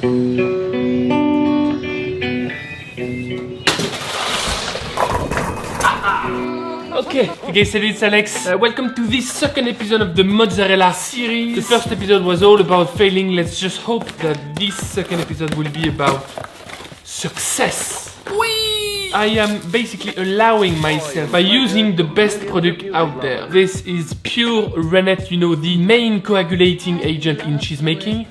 Okay, salut, it's Alex. Welcome to this second episode of the mozzarella series. The first episode was all about failing. Let's just hope that this second episode will be about success. Whee! I am basically allowing myself by using the best product out there. This is pure rennet, you know, the main coagulating agent in cheese making.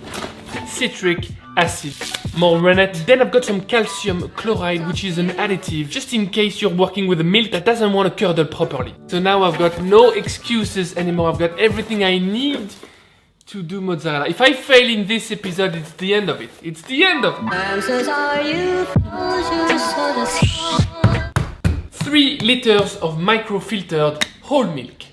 Citric acid, more rennet. Then I've got some calcium chloride, which is an additive, just in case you're working with a milk that doesn't want to curdle properly. So now I've got no excuses anymore. I've got everything I need to do mozzarella. If I fail in this episode, it's the end of it. It's the end of it. I'm so sorry, 3 liters of microfiltered whole milk.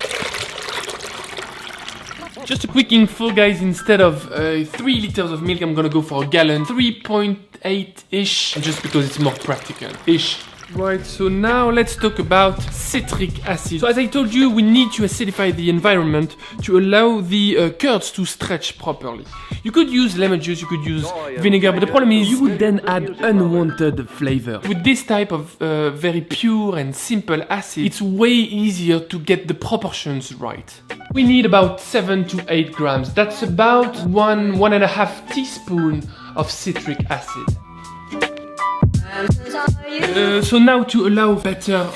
Just a quick info, guys, instead of 3 liters of milk, I'm gonna go for a gallon, 3.8-ish, just because it's more practical-ish. Right, so now let's talk about citric acid. So as I told you, we need to acidify the environment to allow the curds to stretch properly. You could use lemon juice, you could use vinegar, but the problem is you would then add unwanted flavor. With this type of very pure and simple acid, it's way easier to get the proportions right. We need about 7 to 8 grams. That's about 1.5 teaspoons of citric acid. So now to allow better,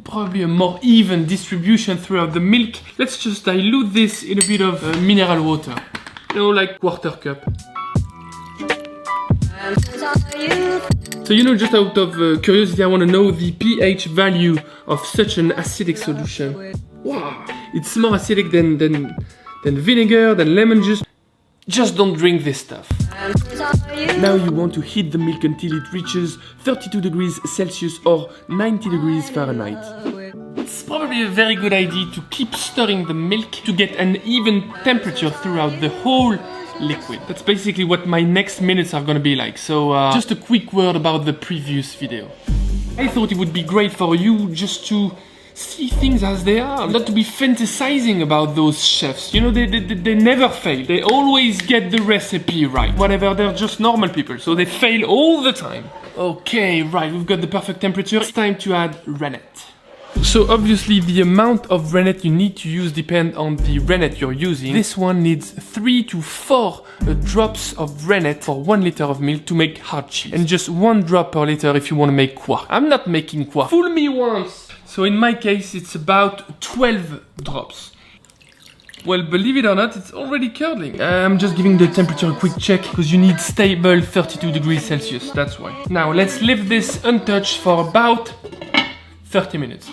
probably a more even distribution throughout the milk, let's just dilute this in a bit of mineral water. You know, like quarter cup. So you know, just out of curiosity, I want to know the pH value of such an acidic solution. Wow, it's more acidic than vinegar, than lemon juice. Just don't drink this stuff. Now you want to heat the milk until it reaches 32 degrees Celsius or 90 degrees Fahrenheit. It's probably a very good idea to keep stirring the milk to get an even temperature throughout the whole liquid. That's basically what my next minutes are gonna be like. So just a quick word about the previous video. I thought it would be great for you just to see things as they are, not to be fantasizing about those chefs. You know, they never fail. They always get the recipe right. Whatever, they're just normal people, so they fail all the time. Okay, right, we've got the perfect temperature. It's time to add rennet. So obviously the amount of rennet you need to use depends on the rennet you're using. This one needs 3 to 4 drops of rennet for 1 liter of milk to make hard cheese. And just 1 drop per liter if you want to make quark. I'm not making quark. Fool me once! So in my case, it's about 12 drops. Well, believe it or not, it's already curdling. I'm just giving the temperature a quick check because you need stable 32 degrees Celsius, that's why. Now let's leave this untouched for about 30 minutes.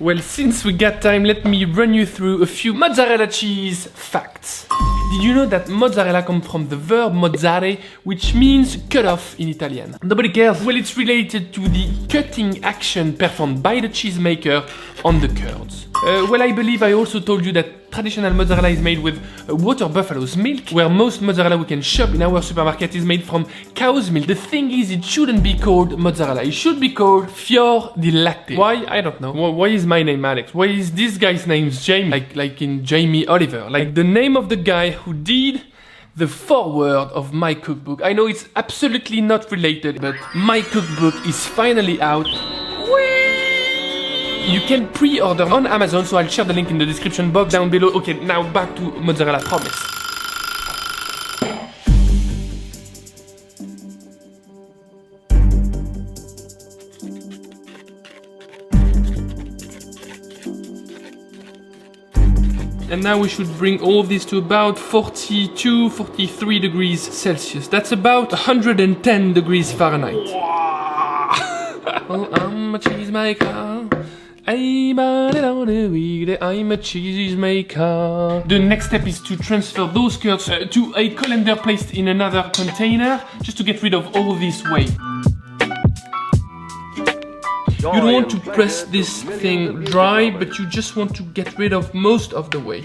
Well, since we got time, let me run you through a few mozzarella cheese facts. Did you know that mozzarella comes from the verb mozzare, which means cut off in Italian? Nobody cares. Well, it's related to the cutting action performed by the cheesemaker on the curds. Well, I believe I also told you that traditional mozzarella is made with water buffalo's milk, where most mozzarella we can shop in our supermarket is made from cow's milk. The thing is, it shouldn't be called mozzarella. It should be called fior di latte. Why? I don't know. Why is my name Alex? Why is this guy's name Jamie? Like in Jamie Oliver. Like the name of the guy who did the foreword of my cookbook. I know it's absolutely not related, but my cookbook is finally out. You can pre-order on Amazon, so I'll share the link in the description box down below. Okay, now back to mozzarella, promise. And now we should bring all this to about 42, 43 degrees Celsius. That's about 110 degrees Fahrenheit. Oh, I'm a cheesemaker. I'm a cheesemaker. The next step is to transfer those curds to a colander placed in another container, just to get rid of all this whey. You don't want to press this thing dry, but you just want to get rid of most of the whey.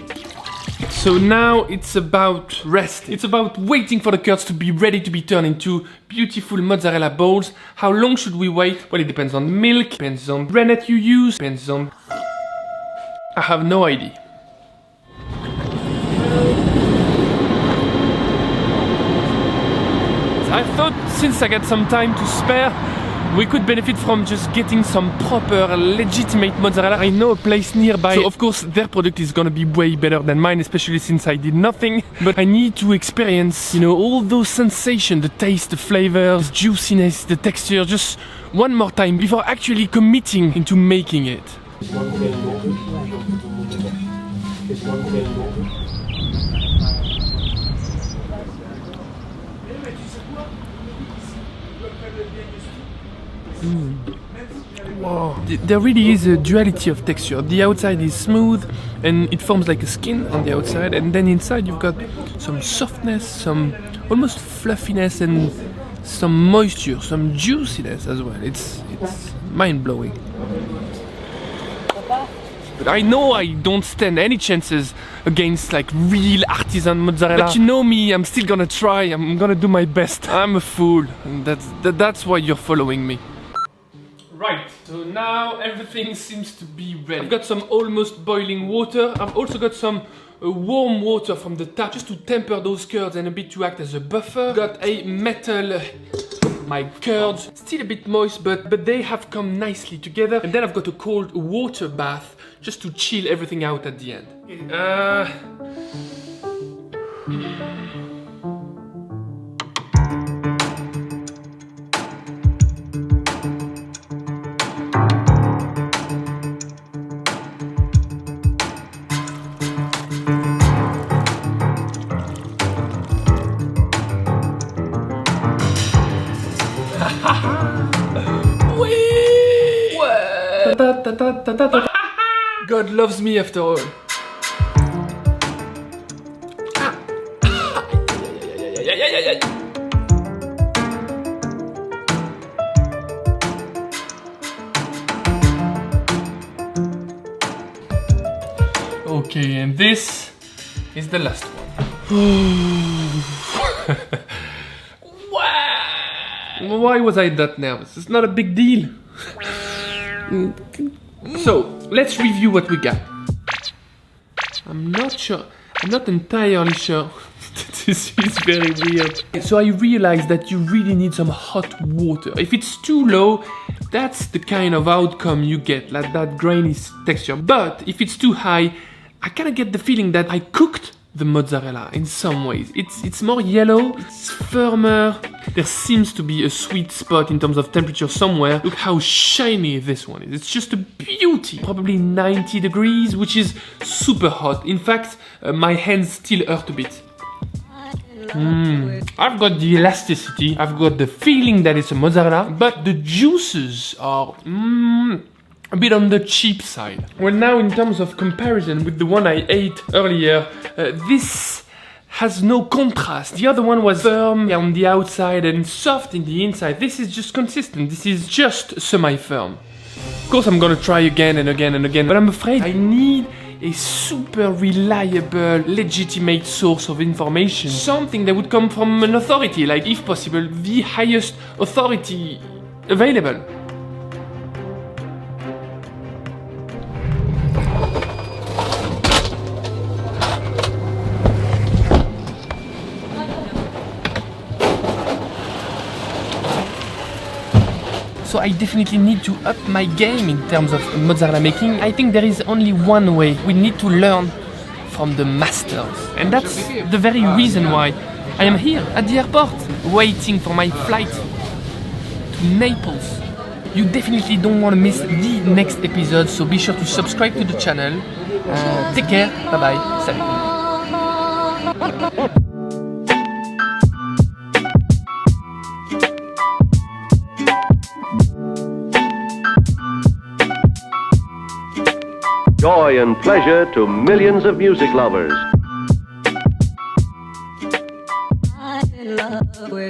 So now it's about rest. It's about waiting for the curds to be ready to be turned into beautiful mozzarella balls. How long should we wait? Well, it depends on the milk, depends on the rennet you use, depends on... I have no idea. since I got some time to spare, we could benefit from just getting some proper, legitimate mozzarella. I know a place nearby, so of course their product is gonna be way better than mine, especially since I did nothing. But I need to experience, you know, all those sensations, the taste, the flavors, the juiciness, the texture, just one more time before actually committing into making it. Wow. There really is a duality of texture. The outside is smooth and it forms like a skin on the outside, and then inside you've got some softness, some almost fluffiness, and some moisture, some juiciness as well. It's mind-blowing. But I know I don't stand any chances against like real artisan mozzarella. But you know me, I'm still gonna try, I'm gonna do my best. I'm a fool, and that's why you're following me. Right, so now everything seems to be ready. I've got some almost boiling water. I've also got some warm water from the tap just to temper those curds and a bit to act as a buffer. Got a metal, my curds, still a bit moist, but they have come nicely together. And then I've got a cold water bath just to chill everything out at the end. God loves me after all. Okay, and this is the last one. Why was I that nervous? It's not a big deal. So, let's review what we got. I'm not entirely sure. This is very weird. So I realized that you really need some hot water. If it's too low, that's the kind of outcome you get, like that grainy texture. But if it's too high, I kind of get the feeling that I cooked the mozzarella in some ways. It's more yellow, it's firmer. There seems to be a sweet spot in terms of temperature somewhere. Look how shiny this one is. It's just a beauty. Probably 90 degrees, which is super hot. In fact, my hands still hurt a bit. I've got the elasticity, I've got the feeling that it's a mozzarella, but the juices are a bit on the cheap side. Well, now in terms of comparison with the one I ate earlier, this has no contrast. The other one was firm on the outside and soft in the inside. This is just consistent. This is just semi-firm. Of course, I'm gonna try again and again and again, but I'm afraid I need a super reliable, legitimate source of information. Something that would come from an authority, like, if possible, the highest authority available. So I definitely need to up my game in terms of mozzarella making. I think there is only one way. We need to learn from the masters. And that's the very reason why I am here at the airport, waiting for my flight to Naples. You definitely don't want to miss the next episode, so be sure to subscribe to the channel. Take care, bye bye, salut. Joy and pleasure to millions of music lovers. I'm in love with